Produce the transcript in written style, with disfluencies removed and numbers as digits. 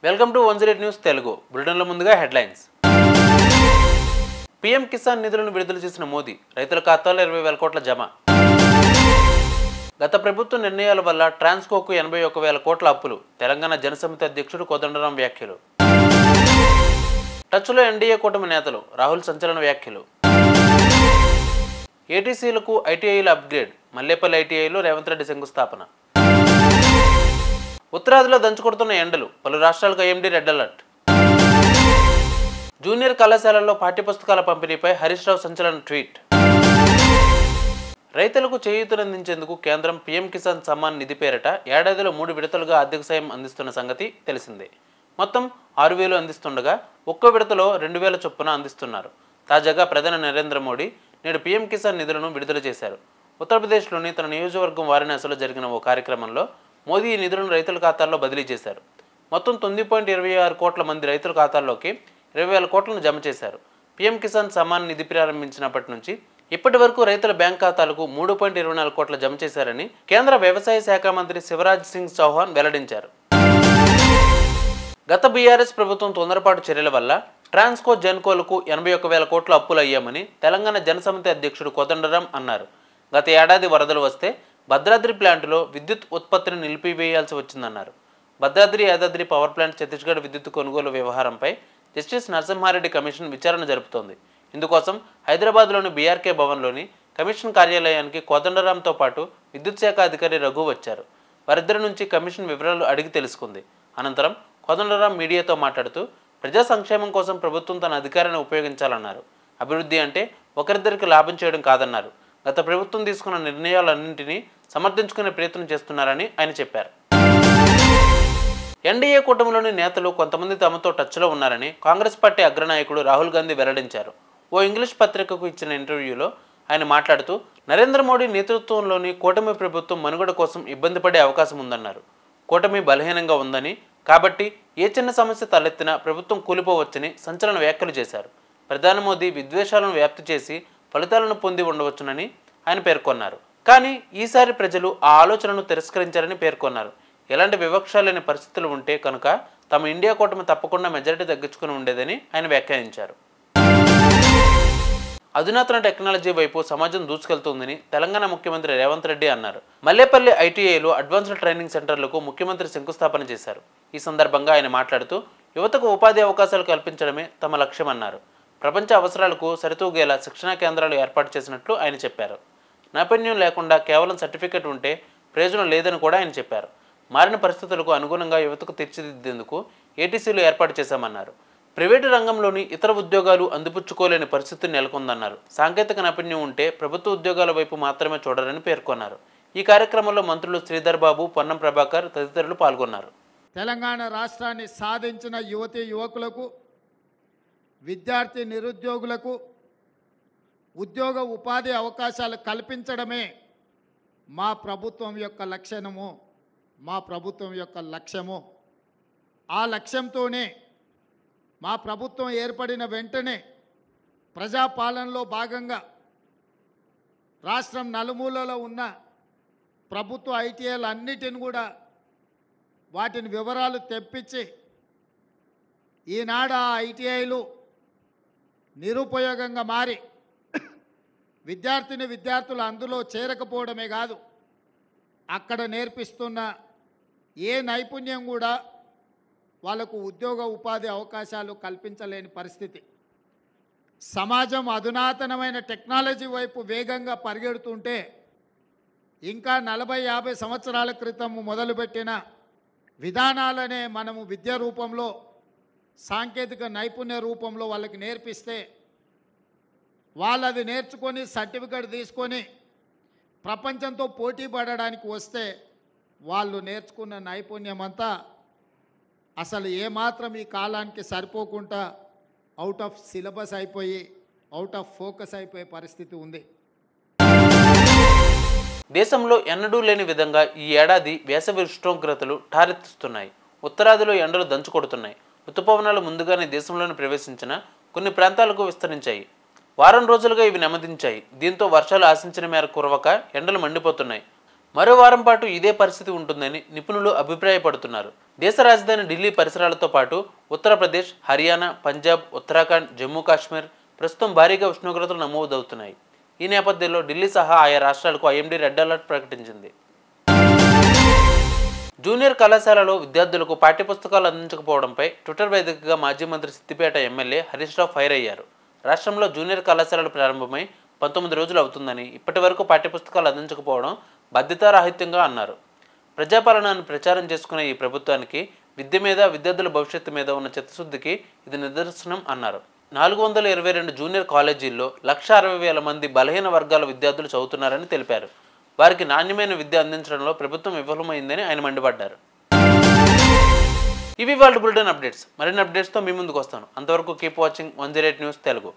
Welcome to 108 news Telugu బులెటిన్ల ముందుగా headlines. PM Kisan నిధులను విడుదల చేసిన మోదీ, రైతుల ఖాతాలో 20,000 కోట్ల జమ. గత ప్రభుత్వ నిర్ణయాల వల్ల ట్రాన్స్కోకు 81,000 కోట్ల అప్పులు, తెలంగాణ జనసమితి అధ్యక్షుడు కోదండరాం వ్యాఖ్యలు. టచ్లో ఎన్డీఏ కూటమి నేతలు, రాహుల్ సంచలన వ్యాఖ్యలు. ఏటీసీలకు ఐటీఐల అప్గ్రేడ్, మల్లేపల్లి ఐటీఐలో రేవంత్ రెడ్డి శంకుస్థాపన. ఉత్తరాదిలో దంచుకొడుతున్న ఎండలు, పలు రాష్ట్రాలకు ఐఎండీ రెడ్ అలర్ట్. జూనియర్ కళాశాలల్లో పాఠ్యపుస్తకాల పంపిణీపై హరీష్ రావు సంచలన ట్వీట్. రైతులకు చేయూతనందించేందుకు కేంద్రం పీఎం కిసాన్ సమ్మాన్ నిధి పేరిట ఏడాదిలో 3 విడతలుగా ఆర్థిక సాయం అందిస్తున్న సంగతి తెలిసిందే. మొత్తం 6,000 అందిస్తుండగా ఒక్కో విడతలో 2,000 చొప్పున అందిస్తున్నారు. తాజాగా ప్రధాని నరేంద్ర మోడీ నేడు పీఎం కిసాన్ నిధులను విడుదల చేశారు. ఉత్తరప్రదేశ్లోని తన నియోజకవర్గం వారణాసిలో జరిగిన ఓ కార్యక్రమంలో మోదీ ఈ నిధులను రైతుల ఖాతాల్లో బదిలీ చేశారు. మొత్తం 9.26 కోట్ల మంది రైతుల ఖాతాల్లోకి 20,000 కోట్లను జమ చేశారు. పీఎం కిసాన్ సమ్మాన్ నిధి ప్రారంభించినప్పటి నుంచి ఇప్పటి వరకు రైతుల బ్యాంక్ ఖాతాలకు 3.24 కోట్ల జమ చేశారని కేంద్ర వ్యవసాయ శాఖ మంత్రి శివరాజ్ సింగ్ చౌహాన్ వెల్లడించారు. గత బీఆర్ఎస్ ప్రభుత్వం తొందరపాటు చర్యల వల్ల ట్రాన్స్కో జెన్కోలకు 81,000 కోట్ల అప్పులు అయ్యామని తెలంగాణ జనసమితి అధ్యక్షుడు కోదండరాం అన్నారు. గత ఏడాది వరదలు వస్తే భద్రాద్రి ప్లాంటులో విద్యుత్ ఉత్పత్తిని నిలిపివేయాల్సి వచ్చిందన్నారు. భద్రాద్రి యాదాద్రి పవర్ ప్లాంట్ ఛత్తీస్గఢ్ విద్యుత్ కొనుగోలు వ్యవహారంపై జస్టిస్ నరసింహారెడ్డి కమిషన్ విచారణ జరుపుతోంది. ఇందుకోసం హైదరాబాద్లోని బీఆర్కే భవన్లోని కమిషన్ కార్యాలయానికి కోదండరాంతో పాటు విద్యుత్ శాఖ అధికారి రఘు వచ్చారు. వారిద్దరి నుంచి కమిషన్ వివరాలు అడిగి తెలుసుకుంది. అనంతరం కోదండరాం మీడియాతో మాట్లాడుతూ ప్రజా సంక్షేమం కోసం ప్రభుత్వం తన అధికారాన్ని ఉపయోగించాలన్నారు. అభివృద్ధి అంటే ఒకరిద్దరికి లాభం చేయడం కాదన్నారు. గత ప్రభుత్వం తీసుకున్న నిర్ణయాలన్నింటినీ సమర్థించుకునే ప్రయత్నం చేస్తున్నారని ఆయన చెప్పారు. ఎన్డీఏ కూటమిలోని నేతలు కొంతమంది తమతో టచ్లో ఉన్నారని కాంగ్రెస్ పార్టీ అగ్రనాయకుడు రాహుల్ గాంధీ వెల్లడించారు. ఓ ఇంగ్లీష్ పత్రికకు ఇచ్చిన ఇంటర్వ్యూలో ఆయన మాట్లాడుతూ నరేంద్ర మోడీ నేతృత్వంలోని కూటమి ప్రభుత్వం మనుగడ కోసం ఇబ్బంది పడే అవకాశం ఉందన్నారు. కూటమి బలహీనంగా ఉందని, కాబట్టి ఏ చిన్న సమస్య తలెత్తినా ప్రభుత్వం కూలిపోవచ్చని సంచలన వ్యాఖ్యలు చేశారు. ప్రధాని మోదీ విద్వేషాలను వ్యాప్తి చేసి ఫలితాలను పొంది ఉండవచ్చునని ఆయన పేర్కొన్నారు. కానీ ఈసారి ప్రజలు ఆ ఆలోచనను తిరస్కరించారని పేర్కొన్నారు. ఎలాంటి వివక్ష లేని పరిస్థితులు ఉంటే కనుక తమ ఇండియా కూటమి తప్పకుండా మెజారిటీ తగ్గించుకుని ఉండేదని ఆయన వ్యాఖ్యానించారు. అధునాతన టెక్నాలజీ వైపు సమాజం దూసుకెళ్తుందని తెలంగాణ ముఖ్యమంత్రి రేవంత్ రెడ్డి అన్నారు. మల్లేపల్లి ఐటీఐలో అడ్వాన్స్డ్ ట్రైనింగ్ సెంటర్లకు ముఖ్యమంత్రి శంకుస్థాపన చేశారు. ఈ సందర్భంగా ఆయన మాట్లాడుతూ యువతకు ఉపాధి అవకాశాలు కల్పించడమే తమ లక్ష్యమన్నారు. ప్రపంచ అవసరాలకు సరితూగేలా శిక్షణా కేంద్రాలు ఏర్పాటు చేసినట్లు ఆయన చెప్పారు. నైపుణ్యం లేకుండా కేవలం సర్టిఫికెట్ ఉంటే ప్రయోజనం లేదని కూడా ఆయన చెప్పారు. మారిన పరిస్థితులకు అనుగుణంగా యువతకు తీర్చిదిద్దేందుకు ఏటీసీలు ఏర్పాటు చేశామన్నారు. ప్రైవేటు రంగంలోని ఇతర ఉద్యోగాలు అందిపుచ్చుకోలేని పరిస్థితి నెలకొందన్నారు. సాంకేతిక నైపుణ్యం ఉంటే ప్రభుత్వ ఉద్యోగాల వైపు మాత్రమే చూడాలని పేర్కొన్నారు. ఈ కార్యక్రమంలో మంత్రులు శ్రీధర్ బాబు, పొన్నం ప్రభాకర్ తదితరులు పాల్గొన్నారు. తెలంగాణ రాష్ట్రాన్ని సాధించిన యువతీ యువకులకు, విద్యార్థి నిరుద్యోగులకు ఉద్యోగ ఉపాధి అవకాశాలు కల్పించడమే మా ప్రభుత్వం యొక్క లక్ష్యము, మా ప్రభుత్వం యొక్క లక్ష్యము. ఆ లక్ష్యంతోనే మా ప్రభుత్వం ఏర్పడిన వెంటనే ప్రజాపాలనలో భాగంగా రాష్ట్రం నలుమూలలో ఉన్న ప్రభుత్వ ఐటీఐలు అన్నిటిని కూడా వాటిని వివరాలు తెప్పించి ఈనాడు ఆ ఐటీఐలు నిరుపయోగంగా మారి విద్యార్థులు అందులో చేరకపోవడమే కాదు, అక్కడ నేర్పిస్తున్న ఏ నైపుణ్యం కూడా వాళ్ళకు ఉద్యోగ ఉపాధి అవకాశాలు కల్పించలేని పరిస్థితి. సమాజం అధునాతనమైన టెక్నాలజీ వైపు వేగంగా పరిగెడుతుంటే ఇంకా 40-50 సంవత్సరాల క్రితం మొదలుపెట్టిన విధానాలనే మనము విద్య రూపంలో, సాంకేతిక నైపుణ్య రూపంలో వాళ్ళకి నేర్పిస్తే వాళ్ళు అది నేర్చుకొని సర్టిఫికెట్ తీసుకొని ప్రపంచంతో పోటీ పడడానికి వస్తే వాళ్ళు నేర్చుకున్న నైపుణ్యం అంతా అసలు ఏమాత్రం ఈ కాలానికి సరిపోకుండా అవుట్ ఆఫ్ సిలబస్ అయిపోయి, అవుట్ ఆఫ్ ఫోకస్ అయిపోయే పరిస్థితి ఉంది. దేశంలో ఎన్నడూ లేని విధంగా ఈ ఏడాది వేసవి ఉష్ణోగ్రతలు ఠారెత్తిస్తున్నాయి. ఉత్తరాదిలో ఎండలు దంచుకొడుతున్నాయి. ఋతుపవనాలు ముందుగానే దేశంలోని ప్రవేశించిన కొన్ని ప్రాంతాలకు విస్తరించాయి. వారం రోజులుగా ఇవి నెమ్మదించాయి. దీంతో వర్షాలు ఆశించిన మేర కురవక ఎండలు మండిపోతున్నాయి. మరో వారం పాటు ఇదే పరిస్థితి ఉంటుందని నిపుణులు అభిప్రాయపడుతున్నారు. దేశ రాజధాని ఢిల్లీ పరిసరాలతో పాటు ఉత్తరప్రదేశ్, హర్యానా, పంజాబ్, ఉత్తరాఖండ్, జమ్మూ కాశ్మీర్ ప్రస్తుతం భారీగా ఉష్ణోగ్రతలు నమోదవుతున్నాయి. ఈ నేపథ్యంలో ఢిల్లీ సహా ఆయా రాష్ట్రాలకు ఐఎండీ రెడ్ అలర్ట్ ప్రకటించింది. జూనియర్ కళాశాలలో విద్యార్థులకు పాఠ్యపుస్తకాలు అందించకపోవడంపై ట్విట్టర్ వేదికగా మాజీ మంత్రి సిద్దిపేట ఎమ్మెల్యే హరీష్ రావు ఫైర్ అయ్యారు. రాష్ట్రంలో జూనియర్ కళాశాలలు ప్రారంభమై 19 రోజులు అవుతుందని, ఇప్పటి వరకు పాఠ్యపుస్తకాలు అందించకపోవడం బాధ్యతారాహిత్యంగా అన్నారు. ప్రజాపాలనను ప్రచారం చేసుకునే ఈ ప్రభుత్వానికి విద్య మీద, విద్యార్థుల భవిష్యత్తు మీద ఉన్న చిత్తశుద్ధికి ఇది నిదర్శనం అన్నారు. 422 జూనియర్ కాలేజీల్లో 1,60,000 మంది బలహీన వర్గాల విద్యార్థులు చదువుతున్నారని తెలిపారు. వారికి నాణ్యమైన విద్య అందించడంలో ప్రభుత్వం విఫలమైందని ఆయన మండిపడ్డారు. ఇవి వాళ్ళ బులెటిన్ అప్డేట్స్. మరిన్ని అప్డేట్స్తో మీ ముందుకు వస్తాను. అంతవరకు కీప్ వాచింగ్ 108 న్యూస్ తెలుగు.